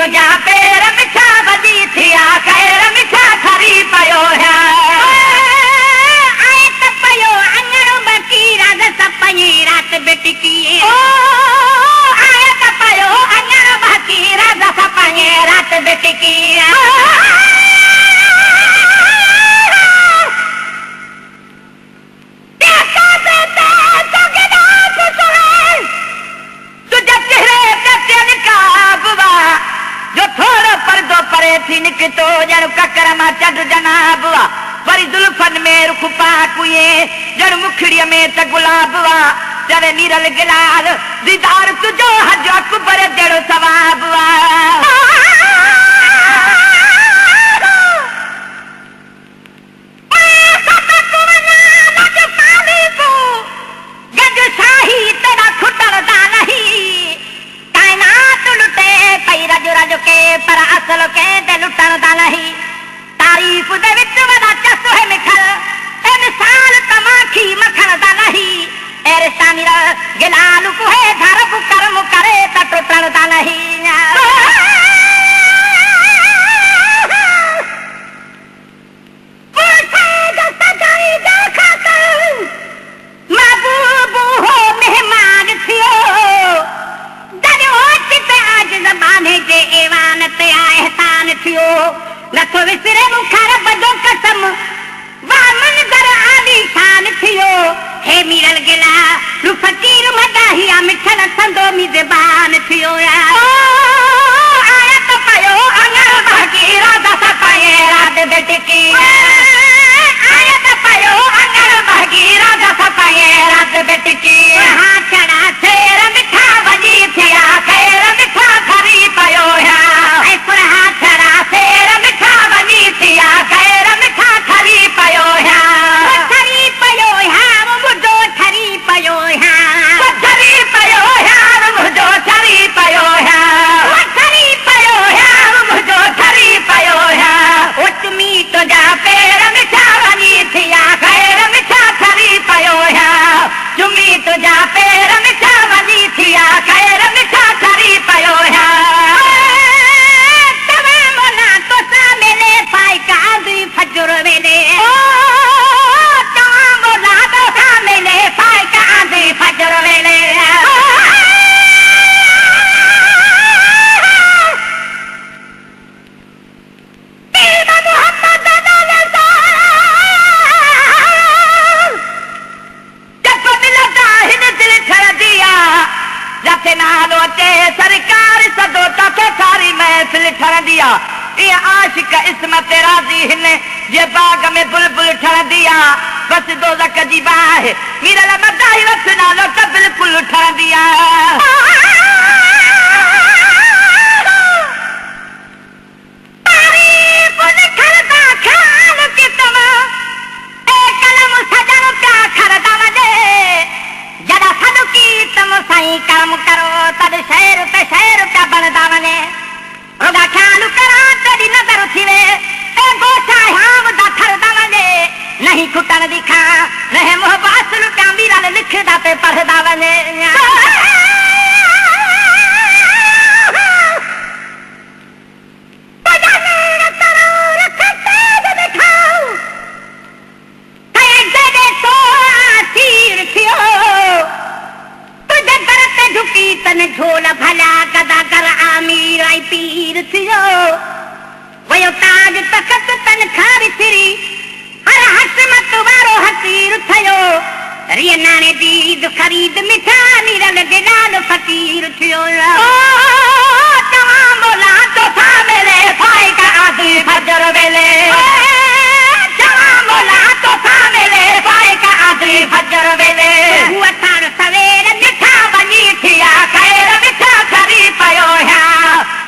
तुझा पेर मिठा वजी थिया खैर मिठा खरी पयो है आए त पयो अंगण बकी राज सपनी रात बेटकी आए त पयो अंगण बकी राज सपनी रात बेटकी थी निकतो जण ककर मां चंड जनाब वा वरी जुल्फन में रुख पाकुए जण मुखड़ीअ में त गुलाब वा चवे नीरल गिलाल दीदार तुझो हज अकबर जहिड़ो सवाब वा गज शाही तेरा खुटणदा नहीं कायनात लुटे पई रज रज के पर असल के लुटणदा नहीं तारीफ दे विच वदा चस है मिठल ए मिसाल तमाखी मखणदा नहीं ए रिश्ता निरा गिलाल को है घर कर्म करे त टुटणदा नहीं नथो विसरे मुखार बदो कसम वाह मंजर आली शान थियो हे मीरल गिला रु फकीर मदाहिया मिठल संदो मिजबान थियो या आया तो पयो अंगण बकी राजा सपाए रात बेटकी आया तो पयो अंगण बकी राजा सपाए रात बेटकी हां चढ़ा शेर मिठा वजी थिया खैर मिठा खरी पयो या ऐ पुरहा चढ़ा शेर मिठा वजी थिया खैर मिठा खरी पयो या ठरी पयो या मुझो ठरी पयो या ठरी पयो या मुझो ठरी पयो या ठरी पयो या मुझो ठरी पयो या ओ तुमी तो जा पेर मिठा वजी थिया खैर मिठा खरी पयो या तुमी तो जा पेर मिठा वजी थिया खैर मिठा खरी पयो या फजर वेले बोला तो मिले फायका आंधी फजर वेले जब मिलता हिन दिल छड़ दिया जाते नालो अचे सरकार सदो तोखे सारी महफिल ठड़ दिया ये आशिक इस्मत राजी हिन जे बाग में बुलबुल ठड़ दिया बस दोज़ख जी बाह मीरल मदाई वक्त नालो त बिल्कुल ठड़ दिया तारीफ लिखलदा ख्याल की तुम ए कलम सजन का खरदा वजे जड़ा सदकी तुम सही कर्म करो तद शहर पे शहर का बनदा वने रोगा ख्याल करा तेरी नजर थिवे ए गोशा हाम दा थरदा वने नहीं खुटन दिखा रहे मोहब्बत लुटा मीरा लिखदा पे पढ़दा वने झोला भला गदा कर आमीर आई पीर थियो वयो ताज तखत तन खारी फिरी हर हसमत वारो हसीर थियो रिय नाने दीद खरीद मिठा नीरल गिलाल फकीर थियो तमाम बोला तो था मेरे फाय का आदि फजर वेले तमाम बोला तो था मेरे फाय का आदि फजर वेले हुआ थान सवेरे मिठा बनी थिया खैर मिठा खरी पयो है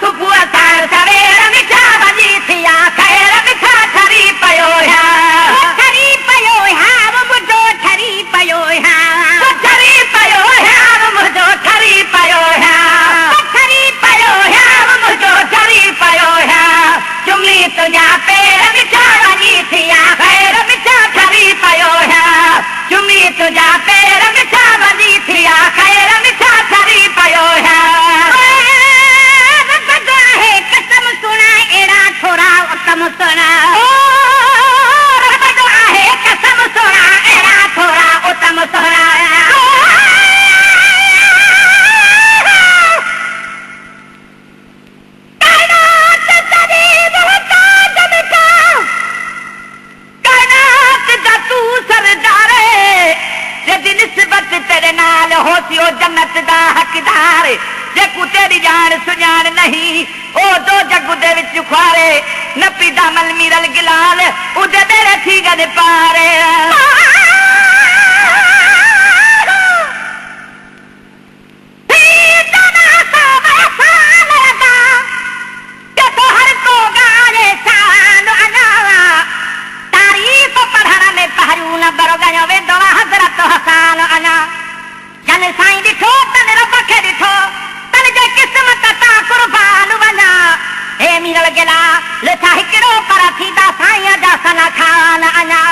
तू हुआ थान सवेरे मिठा बनी थिया खैर मिठा खरी पयो है खरी पयो है वो मुझो खरी पयो है खरी पयो है वो मुझो खरी पयो है होसी ओ जन्नत दा हकदार जेकू तेरी जान सुजान नहीं ओ दो जग दे विच खुआरे नपी दामल मीरल गिलाल उदे मेरे थी गद पारे साईं ॾिठो तन रब खे ॾिठो तन जे क़िस्मत तां कुर्बान वञा हे मीरल गिला लछा हिकिड़ो पर थींदा साईं जा सना खान अञा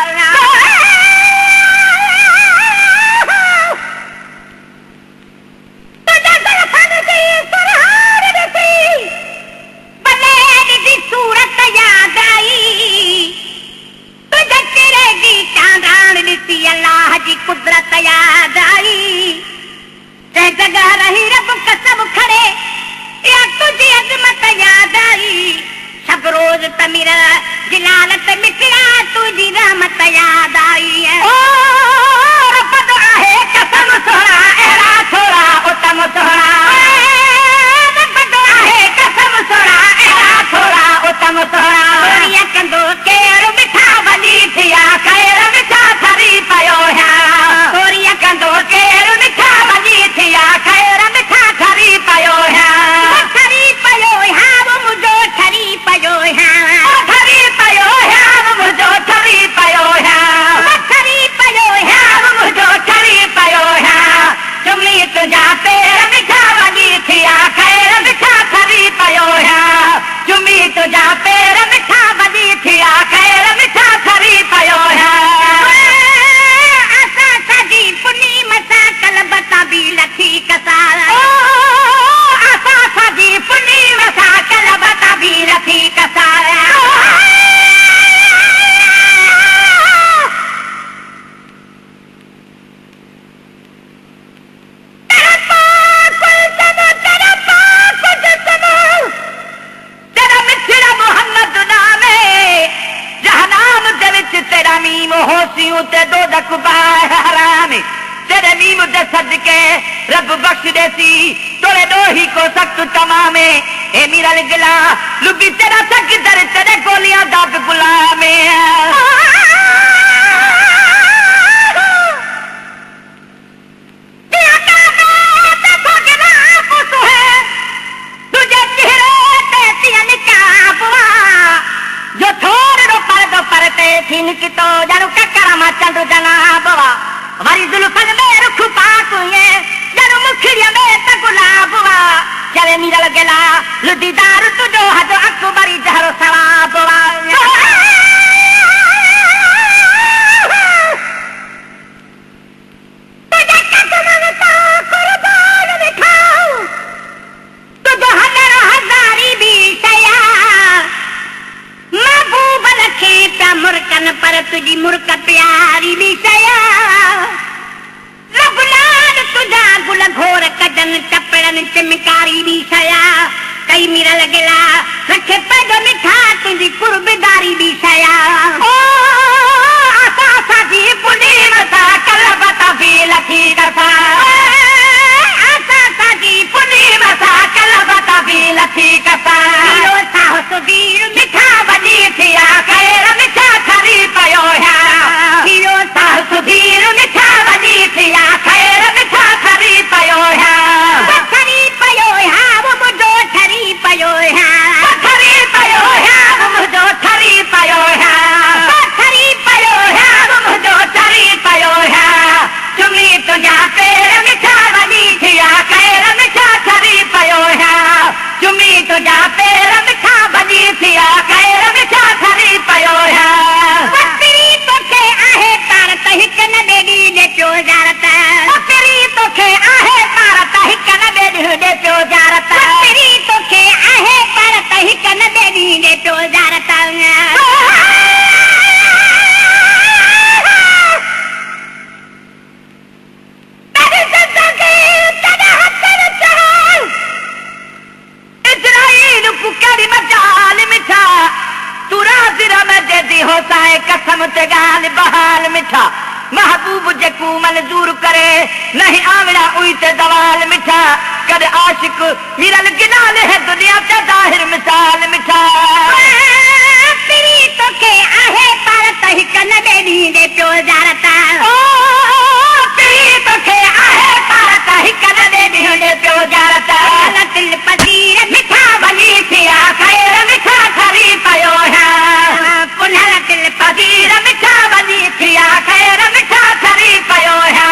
सूरत याद आई तुझे तेरे जी चांदान ॾिसी अल्लाह जी कुदरत याद आई जगह रही रब कसम खड़े या तुझी अजमत याद आई सब रोज तमीर जिलालत मिटरा तुझी रहमत याद आई ओ रब आहे कसम सोहरा एड़ा छोरा उत्तम सोहरा रब आहे कसम सोहरा एड़ा छोरा उत्तम सोहरा या कंदो केर मिठा वली थिया खैर मिठा थरी पयो है ओरिया कंदो केर मिठा वली थिया खैर मिठा थरी पयो है थरी पयो है वो मुझो थरी पयो है थरी पयो है वो मुझो थरी पयो है थरी पयो है वो मुझो थरी पयो है चुमली तुझा पेर मिठा वली थिया खैर मिठा थरी पयो है चुमी तुझा पेर मिठा वली थिया खैर मिठा थरी पयो है असा सजी पुनी मसा कलबता भी लथी कसार असा सजी पुनी मसा कलबता भी लथी कसार तेरा मीम होसियूं ते दो दक पाए हराम तेरे मीम दे सदके रब बख्श देसी तोरे दो ही को सख्त तमामे ए मीरल गिला लुबी तेरा सक दर तेरे गोलियां दाग गुलामे तुझे चेहरे पे तियन काबवा जो थोड़े दो परते थीन की तो जानू ककरमा चंदू जनाबवा वरी जुल्फन में रुख पाकुए जानू मुखिया में त गुलाबवा चले मीरल गिला लुदीदार तुझो हजो अकबरी जहरो सवाबवा तुझे कसम में तो कुर्बान बिठाऊं तुझो हजारी भी सया महबूब लखे प्या मुर्कन पर तुझी मुर्क प्यारी भी सया रबलाल तुझा गुल घोर कजन चपड़न चिमकारी भी सया कई मीरल गिला रखे पैदो मिठा तुझी कुर्बदारी भी सया ओ आसा साजी पुनी मसा कलबता भी लखी दफा आसा साजी पुनी मसा कलबता भी लखी कसा हीरो साहो सुबीर मिठा वली थिया खैर मिठा थरी पयो है हीरो साहो सुबीर मिठा वली थिया खैर मिठा थरी पयो है थरी पयो है वो मुझो थरी पयो है थरी पयो है वो मुझो थरी पयो है थरी पयो है वो मुझो थरी पयो है चुमी तुझा पेर मिठा वली थिया खैर मिठा थरी पयो है चुमी तुझा पेर मिठा वली थिया खैर मिठा थरी पयो है बकरी तोखे आहे तार तहिक न बेडी दे प्यो जारता बकरी तोखे आहे तार तहिक न बेडी दे प्यो जारता बकरी तोखे आहे तार तहिक न बेडी दे प्यो जारता कसम ते गाल बहाल मिठा महबूब जेकू मंजूर करे नहीं आवड़ा उई ते दवाल मिठा कद आशिक मिरल गिनाल है दुनिया ते ज़ाहिर मिसाल मिठा पीरी तोखे आहे पर तही कन ॾेनी दे पियो ज़ारता पीरी तोखे आहे पर तही कन ॾेनी दे पियो ज़ारता दिल पसीर मिठा बनी थिया खैर मिठा खरी पयो है पुनः दिल पसीर मिठा बनी थिया खैर मिठा खरी पयो है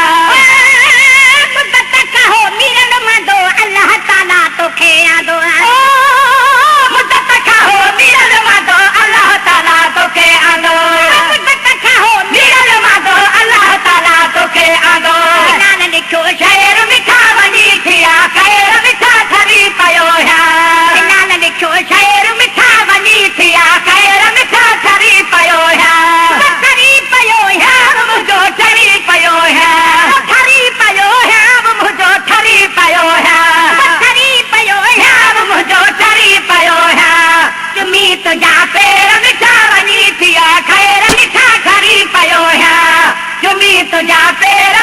मुद्दत कहो मिरल मदो अल्लाह ताला तोखे यादो मुद्दत कहो मिरल मदो अल्लाह ताला तोखे आंदो मुद्दत कहो मिरल मदो अल्लाह ताला तोखे आंदो नाल लिखो खैर मिठा बनी थिया खैर मिठा खरी पयो है नाल लिखो खैर मिठा बनी थिया खैर मिठा खरी पयो है खरी पयो है मुझो ठरी पयो है खरी पयो है मुझो ठरी पयो है खरी पयो है मुझो ठरी पयो है तुमी तो जा पैर मिठा बनी थिया खैर मिठा खरी पयो है तुमी तुझा पैर